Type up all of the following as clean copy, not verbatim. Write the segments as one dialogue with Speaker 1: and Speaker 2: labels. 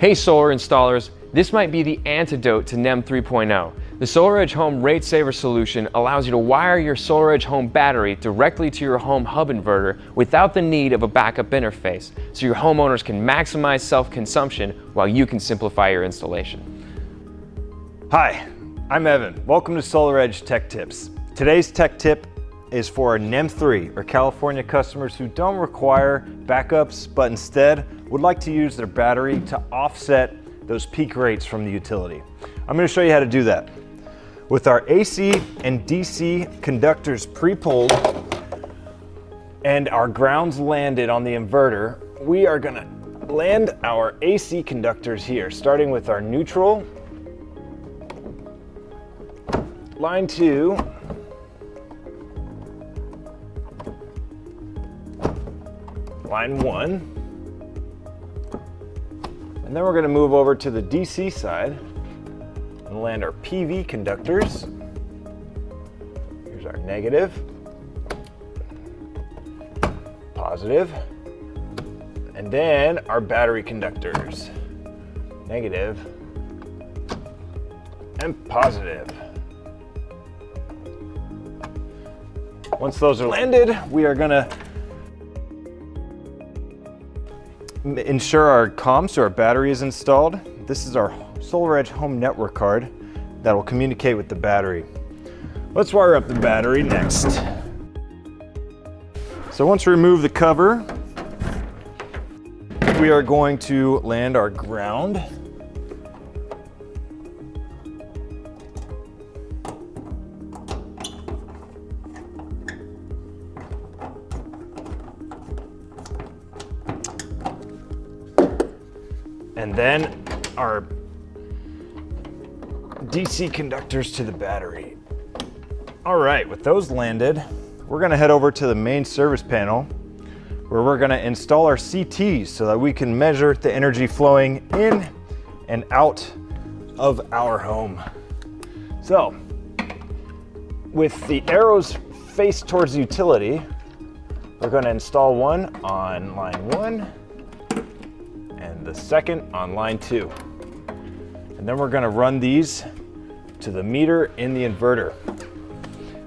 Speaker 1: Hey solar installers, this might be the antidote to NEM 3.0. The SolarEdge Home Rate Saver solution allows you to wire your SolarEdge Home battery directly to your home hub inverter without the need of a backup interface, so your homeowners can maximize self-consumption while you can simplify your installation.
Speaker 2: Hi, I'm Evan. Welcome to SolarEdge Tech Tips. Today's tech tip is for our NEM 3 or California customers who don't require backups but instead would like to use their battery to offset those peak rates from the utility. I'm going to show you how to do that. With our AC and DC conductors pre-pulled and our grounds landed on the inverter, we are going to land our AC conductors here, starting with our neutral, line 2, line 1, and then we're going to move over to the DC side and land our PV conductors. Here's our negative, positive, and then our battery conductors, negative and positive. Once those are landed, we are going to ensure our comms, so our battery is installed. This is our SolarEdge Home network card that will communicate with the battery. Let's wire up the battery next. So once we remove the cover, we are going to land our ground. And then our DC conductors to the battery. All right, with those landed, we're gonna head over to the main service panel where we're gonna install our CTs so that we can measure the energy flowing in and out of our home. So, with the arrows faced towards the utility, we're gonna install one on line 1, and the second on line 2. And then we're going to run these to the meter in the inverter.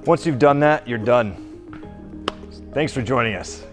Speaker 2: Once you've done that, you're done. Thanks for joining us.